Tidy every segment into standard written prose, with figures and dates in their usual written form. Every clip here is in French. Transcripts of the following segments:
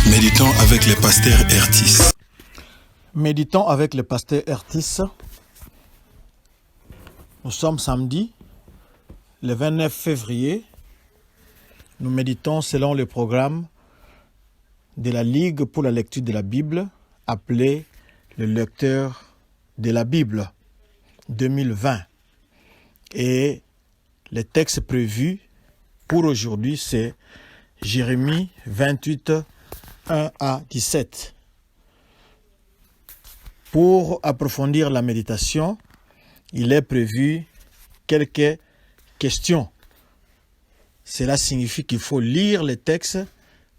Méditons avec le pasteur Ertis. Méditons avec le pasteur Ertis. Nous sommes samedi, le 29 février. Nous méditons selon le programme de la Ligue pour la lecture de la Bible, appelé le lecteur de la Bible 2020. Et le texte prévu pour aujourd'hui, c'est Jérémie 28, 1 à 17. Pour approfondir la méditation, il est prévu quelques questions. Cela signifie qu'il faut lire le texte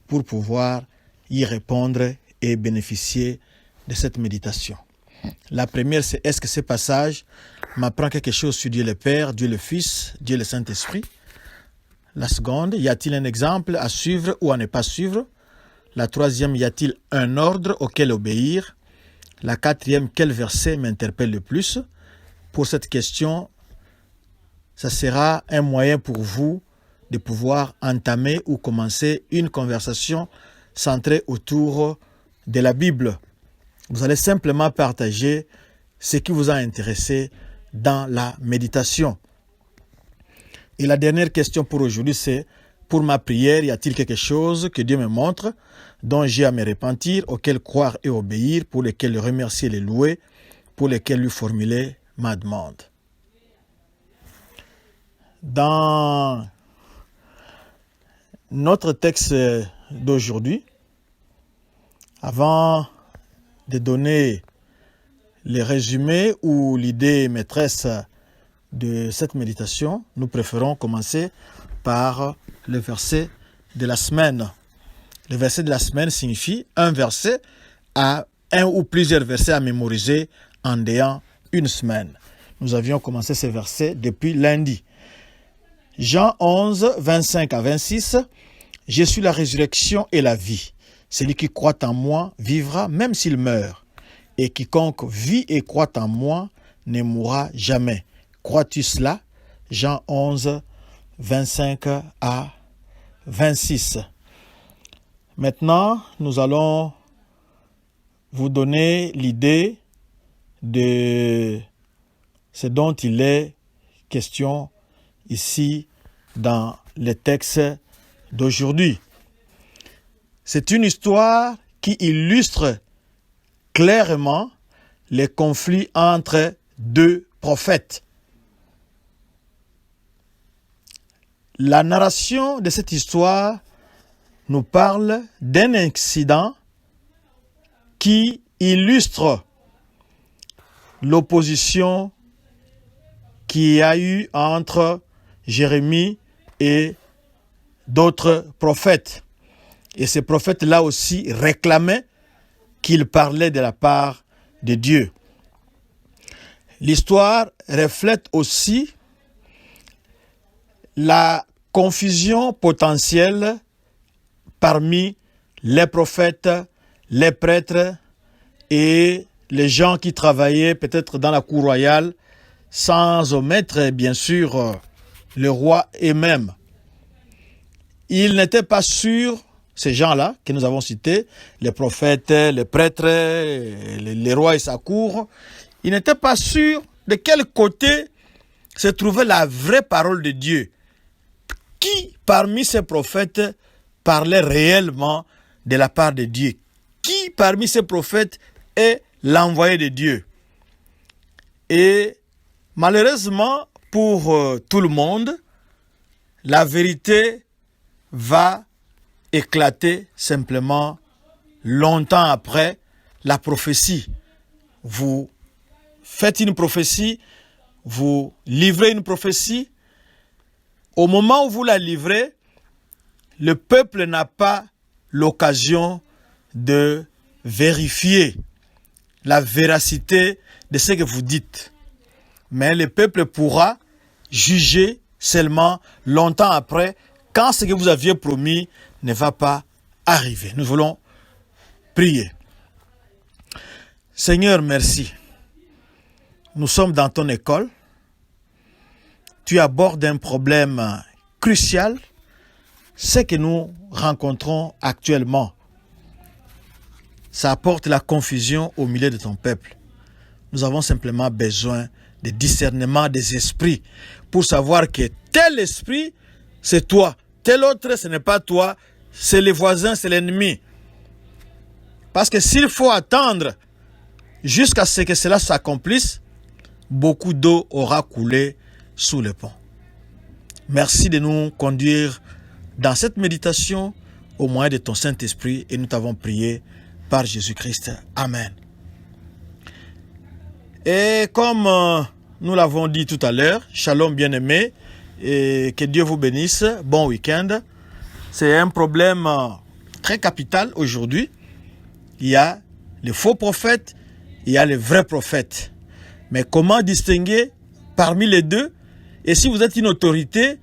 pour pouvoir y répondre et bénéficier de cette méditation. La première, c'est est-ce que ce passage m'apprend quelque chose sur Dieu le Père, Dieu le Fils, Dieu le Saint-Esprit? La seconde, y a-t-il un exemple à suivre ou à ne pas suivre? La troisième, y a-t-il un ordre auquel obéir? La quatrième, quel verset m'interpelle le plus? Pour cette question, ça sera un moyen pour vous de pouvoir entamer ou commencer une conversation centrée autour de la Bible. Vous allez simplement partager ce qui vous a intéressé dans la méditation. Et la dernière question pour aujourd'hui, c'est pour ma prière, y a-t-il quelque chose que Dieu me montre, dont j'ai à me repentir, auquel croire et obéir, pour lesquels le remercier et le louer, pour lesquels lui formuler ma demande? Dans notre texte d'aujourd'hui, avant de donner le résumé ou l'idée maîtresse de cette méditation, nous préférons commencer par le verset de la semaine. Le verset de la semaine signifie un verset à un ou plusieurs versets à mémoriser en ayant une semaine. Nous avions commencé ce verset depuis lundi. Jean 11, 25 à 26. Je suis la résurrection et la vie. Celui qui croit en moi vivra même s'il meurt. Et quiconque vit et croit en moi ne mourra jamais. Crois-tu cela? Jean 11, 25 à 26. Maintenant, nous allons vous donner l'idée de ce dont il est question ici dans le texte d'aujourd'hui. C'est une histoire qui illustre clairement les conflits entre deux prophètes. La narration de cette histoire nous parle d'un incident qui illustre l'opposition qu'il y a eu entre Jérémie et d'autres prophètes. Et ces prophètes-là aussi réclamaient qu'ils parlaient de la part de Dieu. L'histoire reflète aussi la confusion potentielle parmi les prophètes, les prêtres et les gens qui travaillaient peut-être dans la cour royale, sans omettre bien sûr le roi eux-mêmes. Ils n'étaient pas sûrs, ces gens-là que nous avons cités, les prophètes, les prêtres, les rois et sa cour, ils n'étaient pas sûrs de quel côté se trouvait la vraie parole de Dieu. Qui parmi ces prophètes parlait réellement de la part de Dieu? Qui parmi ces prophètes est l'envoyé de Dieu? Et malheureusement pour tout le monde, la vérité va éclater simplement longtemps après la prophétie. Vous faites une prophétie, vous livrez une prophétie. Au moment où vous la livrez, le peuple n'a pas l'occasion de vérifier la véracité de ce que vous dites. Mais le peuple pourra juger seulement longtemps après, quand ce que vous aviez promis ne va pas arriver. Nous voulons prier. Seigneur, merci. Nous sommes dans ton école. Tu abordes un problème crucial, ce que nous rencontrons actuellement. ça apporte la confusion au milieu de ton peuple. Nous avons simplement besoin de discernement des esprits pour savoir que tel esprit, c'est toi. Tel autre, ce n'est pas toi. C'est les voisins, c'est l'ennemi. Parce que s'il faut attendre jusqu'à ce que cela s'accomplisse, beaucoup d'eau aura coulé sous le pont. Merci de nous conduire dans cette méditation au moyen de ton Saint-Esprit et nous t'avons prié par Jésus-Christ. Amen. Et comme nous l'avons dit tout à l'heure, shalom bien-aimés, et que Dieu vous bénisse, bon week-end. C'est un problème très capital aujourd'hui. Il y a les faux prophètes, il y a les vrais prophètes. Mais comment distinguer parmi les deux? Et si vous êtes une autorité,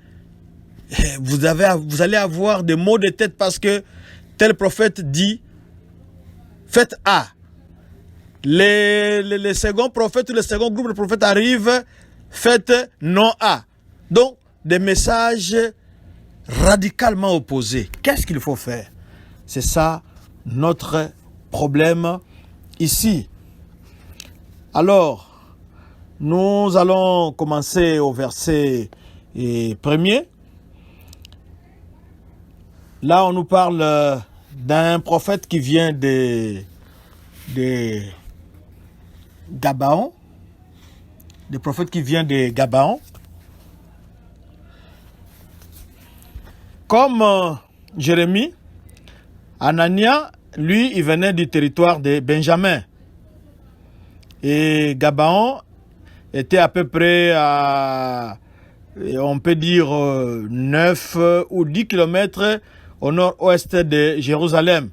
vous allez avoir des maux de tête parce que tel prophète dit faites A. Les seconds prophètes ou le second groupe de prophètes arrivent, faites non A. Donc, des messages radicalement opposés. Qu'est-ce qu'il faut faire? C'est ça notre problème ici. Alors, nous allons commencer au verset 1er. Là, on nous parle d'un prophète qui vient de Gabaon. Des prophètes qui vient de Gabaon. Comme Jérémie, Anania, lui, il venait du territoire de Benjamin. Et Gabaon était à peu près à, on peut dire, 9 ou 10 kilomètres au nord-ouest de Jérusalem.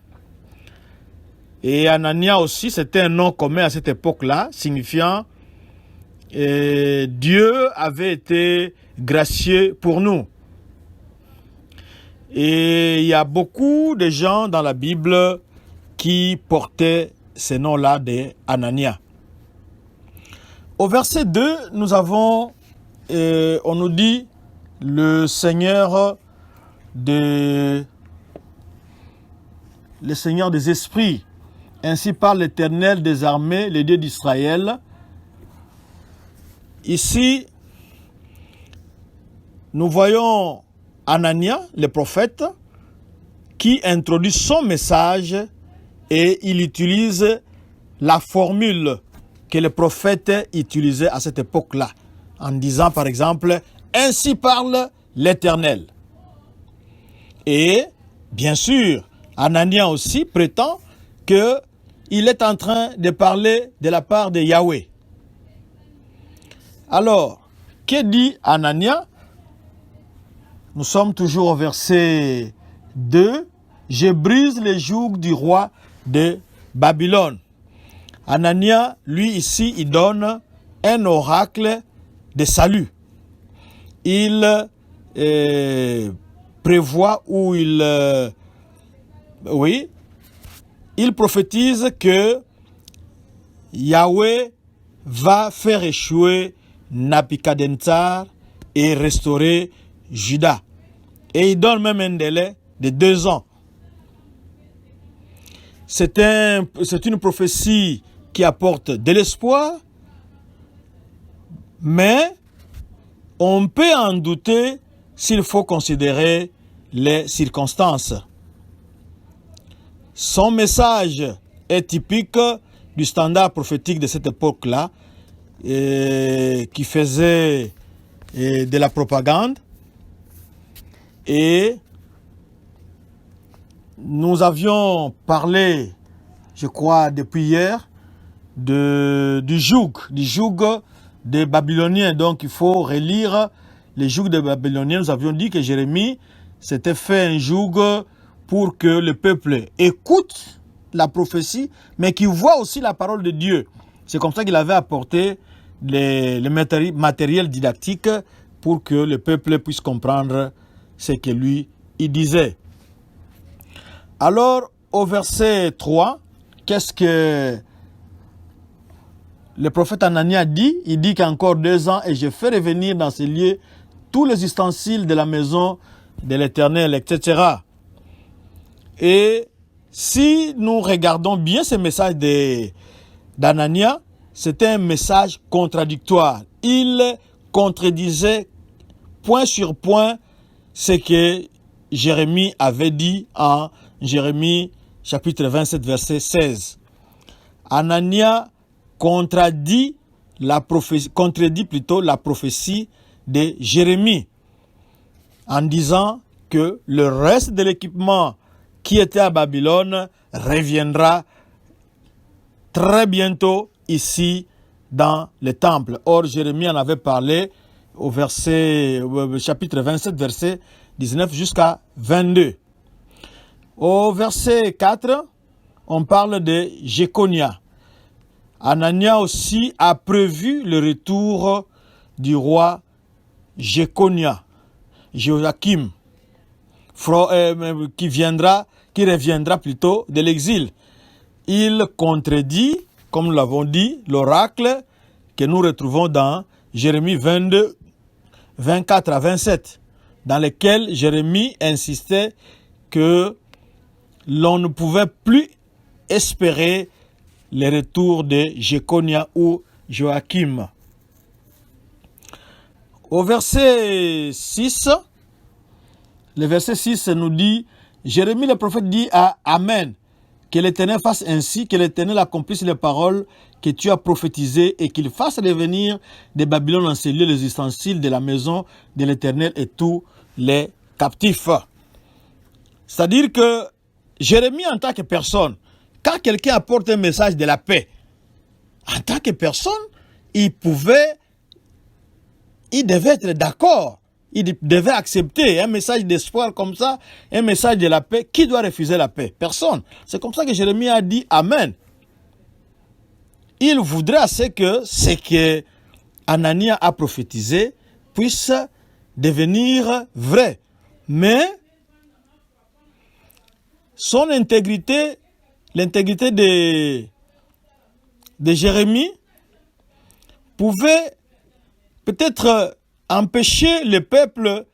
Et Anania aussi, c'était un nom commun à cette époque-là, signifiant Dieu avait été gracieux pour nous. Et il y a beaucoup de gens dans la Bible qui portaient ce nom-là d'Anania. Au verset 2, nous avons, on nous dit, le Seigneur des esprits. Ainsi parle l'Éternel des armées, le Dieu d'Israël. Ici, nous voyons Anania, le prophète, qui introduit son message et il utilise la formule que le prophète utilisait à cette époque-là, en disant par exemple « Ainsi parle l'Éternel ». Et, bien sûr, Anania aussi prétend qu'il est en train de parler de la part de Yahweh. Alors, que dit Anania? Nous sommes toujours au verset 2. « Je brise les jougs du roi de Babylone ». Anania, lui ici, il donne un oracle de salut. Il prévoit ou il prophétise que Yahweh va faire échouer Nabuchodonosor et restaurer Juda. Et il donne même un délai de 2 ans. C'est une prophétie qui apporte de l'espoir, mais on peut en douter s'il faut considérer les circonstances. Son message est typique du standard prophétique de cette époque-là, qui faisait de la propagande. Et nous avions parlé, je crois, depuis hier, du joug des Babyloniens. Donc il faut relire les jougs des Babyloniens. Nous avions dit que Jérémie s'était fait un joug pour que le peuple écoute la prophétie, mais qu'il voit aussi la parole de Dieu. C'est comme ça qu'il avait apporté le matériel didactique pour que le peuple puisse comprendre ce que lui, il disait. Alors, au verset 3, qu'est-ce que le prophète Anania dit? Il dit qu'encore 2 ans et je fais revenir dans ces lieux tous les ustensiles de la maison de l'Éternel, etc. Et Si nous regardons bien ce message d'Anania, c'était un message contradictoire. Il contredisait point sur point ce que Jérémie avait dit en Jérémie chapitre 27 verset 16. Anania contredit la prophétie de Jérémie en disant que le reste de l'équipement qui était à Babylone reviendra très bientôt ici dans le temple. Or, Jérémie en avait parlé au chapitre 27, verset 19 jusqu'à 22. Au verset 4, on parle de Jéconia. Anania aussi a prévu le retour du roi Jéconia, Joachim, qui reviendra plutôt de l'exil. Il contredit, comme nous l'avons dit, l'oracle que nous retrouvons dans Jérémie 22, 24 à 27, dans lequel Jérémie insistait que l'on ne pouvait plus espérer le retour de Jéconia ou Joachim. Au verset 6, le verset 6 nous dit, Jérémie le prophète dit à Amen, que l'Éternel fasse ainsi, que l'Éternel accomplisse les paroles que tu as prophétisées et qu'il fasse revenir de Babylone en ces lieux les ustensiles de la maison de l'Éternel et tous les captifs. C'est-à-dire que Jérémie en tant que personne, quand quelqu'un apporte un message de la paix, en tant que personne, il devait être d'accord. Il devait accepter un message d'espoir comme ça, un message de la paix. Qui doit refuser la paix? Personne. C'est comme ça que Jérémie a dit Amen. Il voudrait assez que ce que Anania a prophétisé puisse devenir vrai. Mais son intégrité, l'intégrité de Jérémie pouvait peut-être empêcher le peuple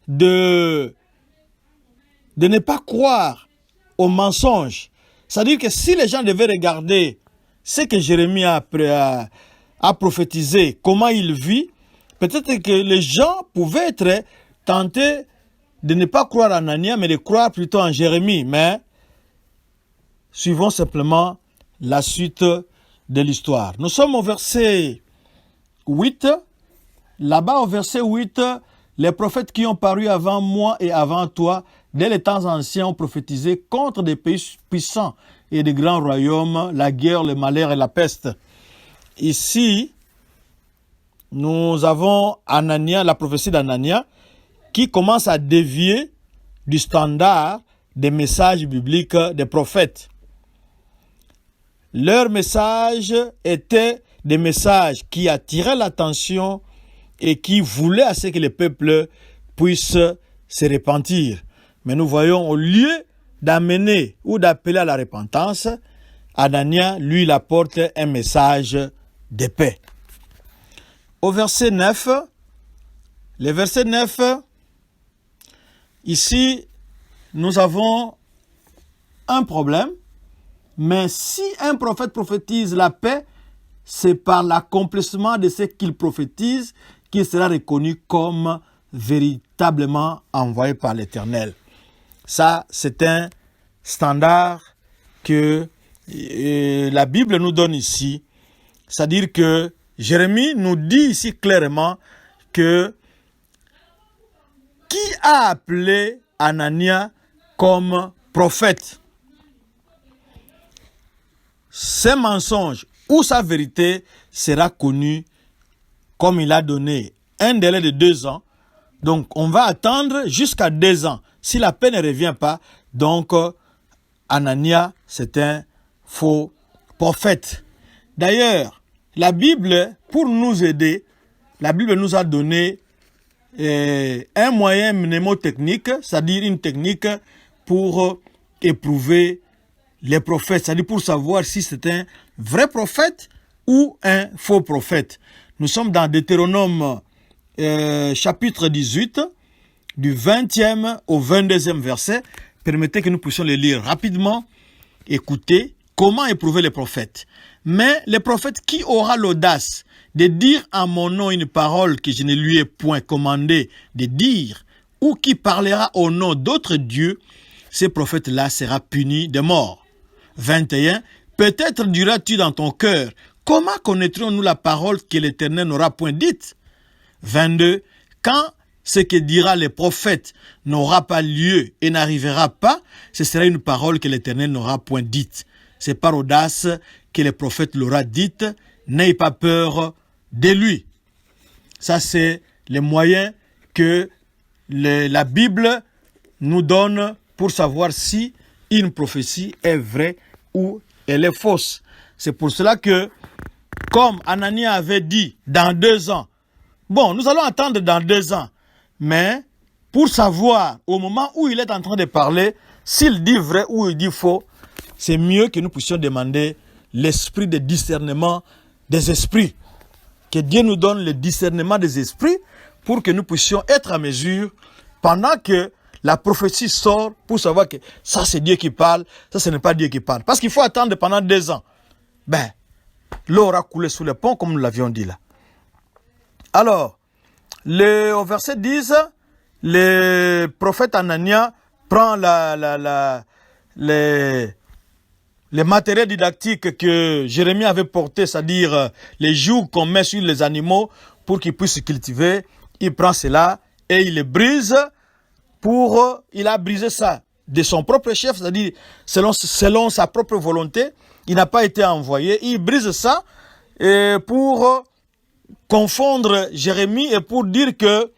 de ne pas croire aux mensonges. C'est-à-dire que si les gens devaient regarder ce que Jérémie a prophétisé, comment il vit, peut-être que les gens pouvaient être tentés de ne pas croire en Anania, mais de croire plutôt en Jérémie. Mais suivons simplement la suite de l'histoire. Nous sommes au verset 8. Là-bas, au verset 8, les prophètes qui ont paru avant moi et avant toi, dès les temps anciens, ont prophétisé contre des pays puissants et de grands royaumes, la guerre, le malheur et la peste. Ici, nous avons Anania, la prophétie d'Anania, qui commence à dévier du standard des messages bibliques des prophètes. Leurs messages étaient des messages qui attiraient l'attention et qui voulaient à ce que le peuple puisse se repentir. Mais nous voyons, au lieu d'amener ou d'appeler à la repentance, Anania, lui, il apporte un message de paix. Au verset 9, le verset 9, ici, nous avons un problème, mais si un prophète prophétise la paix, c'est par l'accomplissement de ce qu'il prophétise qu'il sera reconnu comme véritablement envoyé par l'Éternel. Ça, c'est un standard que la Bible nous donne ici. C'est-à-dire que Jérémie nous dit ici clairement que qui a appelé Anania comme prophète? Ses mensonges ou sa vérité sera connue comme il a donné un délai de 2 ans. Donc, on va attendre jusqu'à 2 ans. Si la paix ne revient pas, donc, Anania, c'est un faux prophète. D'ailleurs, la Bible, pour nous aider, la Bible nous a donné un moyen mnémotechnique, c'est-à-dire une technique pour éprouver les prophètes, c'est-à-dire pour savoir si c'est un vrai prophète ou un faux prophète. Nous sommes dans Deutéronome chapitre 18, du 20e au 22e verset. permettez que nous puissions les lire rapidement. Écoutez, comment éprouver les prophètes. Mais les prophètes, qui aura l'audace de dire en mon nom une parole que je ne lui ai point commandé de dire, ou qui parlera au nom d'autres dieux, ce prophète-là sera puni de mort. 21. Peut-être diras-tu dans ton cœur, comment connaîtrons-nous la parole que l'Éternel n'aura point dite? 22. Quand ce que dira les prophètes n'aura pas lieu et n'arrivera pas, ce sera une parole que l'Éternel n'aura point dite. C'est par audace que les prophètes l'aura dite, n'ayez pas peur de lui. Ça, c'est les moyens que la Bible nous donne pour savoir si une prophétie est vraie ou elle est fausse. C'est pour cela que, comme Anania avait dit, dans 2 ans, bon, nous allons attendre dans 2 ans, mais pour savoir, au moment où il est en train de parler, s'il dit vrai ou il dit faux, c'est mieux que nous puissions demander l'esprit de discernement des esprits. Que Dieu nous donne le discernement des esprits pour que nous puissions être à mesure pendant que la prophétie sort pour savoir que ça c'est Dieu qui parle, ça ce n'est pas Dieu qui parle. Parce qu'il faut attendre pendant 2 ans. Ben, l'eau aura coulé sous le pont comme nous l'avions dit là. Alors, au verset 10, le prophète Anania prend les matériels didactiques que Jérémie avait portés, c'est-à-dire les jougs qu'on met sur les animaux pour qu'ils puissent se cultiver. Il prend cela et il les brise il a brisé ça de son propre chef, c'est-à-dire selon sa propre volonté. Il n'a pas été envoyé. Il brise ça pour confondre Jérémie et pour dire que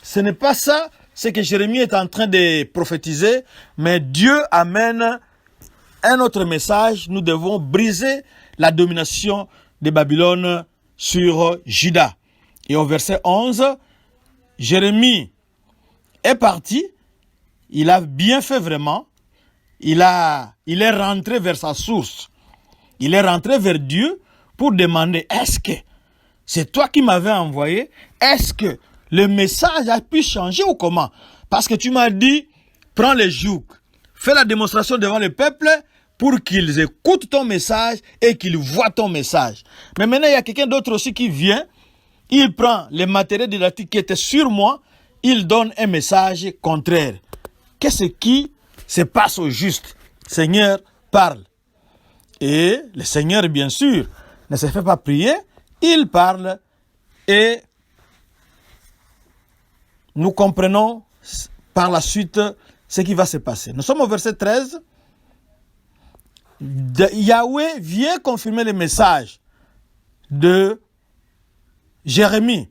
ce n'est pas ça, ce que Jérémie est en train de prophétiser, mais Dieu amène un autre message. Nous devons briser la domination de Babylone sur Juda. Et au verset 11, Jérémie est parti, il a bien fait vraiment, il est rentré vers sa source, il est rentré vers Dieu pour demander, est-ce que c'est toi qui m'avais envoyé? Est-ce que le message a pu changer ou comment? Parce que tu m'as dit, prends les jougs, fais la démonstration devant le peuple pour qu'ils écoutent ton message et qu'ils voient ton message. Mais maintenant, il y a quelqu'un d'autre aussi qui vient, il prend les matériels didactiques qui étaient sur moi, il donne un message contraire. Qu'est-ce qui se passe au juste? Seigneur parle. Et le Seigneur, bien sûr, ne se fait pas prier, il parle et nous comprenons par la suite ce qui va se passer. Nous sommes au verset 13. Yahweh vient confirmer le message de Jérémie.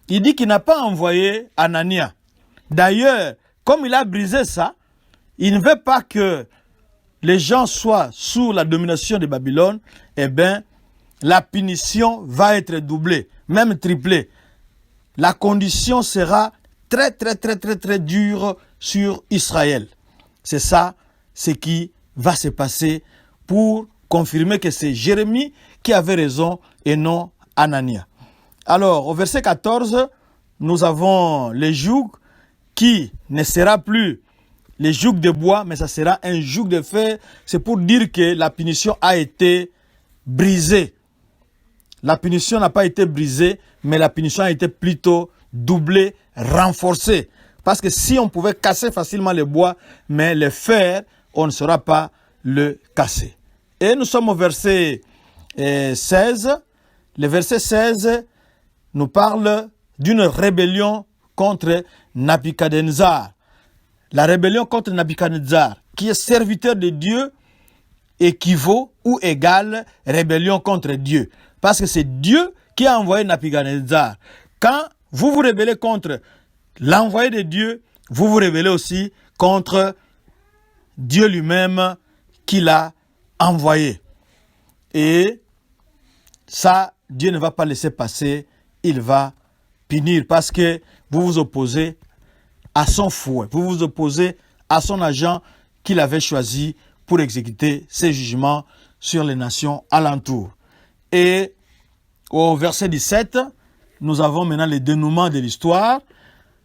Il dit qu'il n'a pas envoyé Anania. D'ailleurs, comme il a brisé ça, il ne veut pas que les gens soient sous la domination de Babylone. Eh bien, la punition va être doublée, même triplée. La condition sera très, très, très, très, très dure sur Israël. C'est ça, ce qui va se passer pour confirmer que c'est Jérémie qui avait raison et non Anania. Alors, au verset 14, nous avons les jougs qui ne sera plus les jougs de bois, mais ça sera un joug de fer. C'est pour dire que la punition a été brisée. La punition n'a pas été brisée, mais la punition a été plutôt doublée, renforcée. Parce que si on pouvait casser facilement le bois, mais le fer, on ne saura pas le casser. Et nous sommes au verset 16. Le verset 16 nous parle d'une rébellion contre Nabuchodonosor. La rébellion contre Nabuchodonosor, qui est serviteur de Dieu, équivaut ou égale rébellion contre Dieu. Parce que c'est Dieu qui a envoyé Nabuchodonosor. Quand vous vous rebellez contre l'envoyé de Dieu, vous vous rebellez aussi contre Dieu lui-même qui l'a envoyé. Et ça, Dieu ne va pas laisser passer, il va punir parce que vous vous opposez à son fouet, vous vous opposez à son agent qu'il avait choisi pour exécuter ses jugements sur les nations alentours. Et au verset 17, nous avons maintenant le dénouement de l'histoire.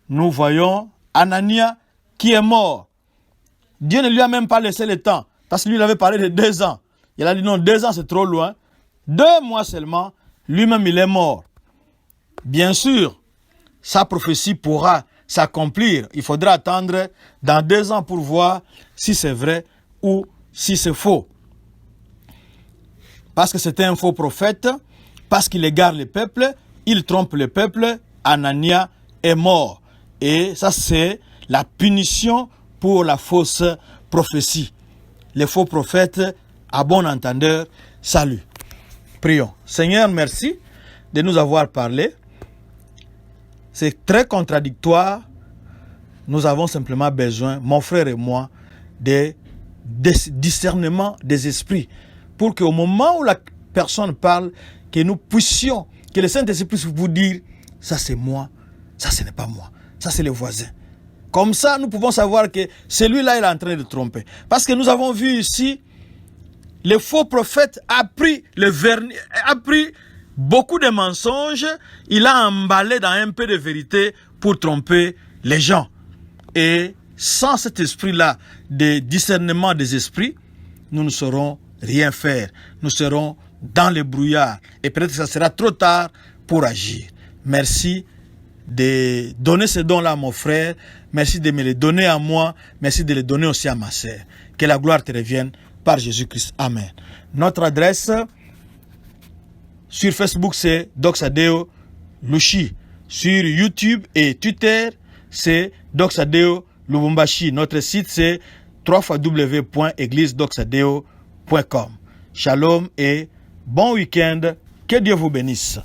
Nous voyons Anania qui est mort. Dieu ne lui a même pas laissé le temps. Parce que lui, il avait parlé de 2 ans. Il a dit non, 2 ans, c'est trop loin. 2 mois seulement, lui-même, il est mort. Bien sûr, sa prophétie pourra s'accomplir. Il faudra attendre dans 2 ans pour voir si c'est vrai ou si c'est faux. Parce que c'était un faux prophète, parce qu'il égare le peuple, il trompe le peuple, Anania est mort. Et ça, c'est la punition pour la fausse prophétie. Les faux prophètes, à bon entendeur, salut. Prions. Seigneur, merci de nous avoir parlé. C'est très contradictoire. Nous avons simplement besoin, mon frère et moi, de discernement des esprits. Pour qu'au moment où la personne parle, que nous puissions, que le Saint-Esprit puisse vous dire, ça c'est moi, ça ce n'est pas moi, ça c'est le voisin. Comme ça, nous pouvons savoir que celui-là il est en train de tromper. Parce que nous avons vu ici, le faux prophète a pris beaucoup de mensonges, il a emballé dans un peu de vérité pour tromper les gens. Et sans cet esprit-là de discernement des esprits, nous ne saurons rien faire. Nous serons dans le brouillard. Et peut-être que ça sera trop tard pour agir. Merci de donner ce don-là à mon frère. Merci de me les donner à moi. Merci de les donner aussi à ma sœur. Que la gloire te revienne par Jésus-Christ. Amen. Notre adresse sur Facebook, c'est Doxadeo Lushi. Sur YouTube et Twitter, c'est Doxadeo Lubumbashi. Notre site, c'est www.églisedoxadeo.com. Shalom et bon week-end. Que Dieu vous bénisse.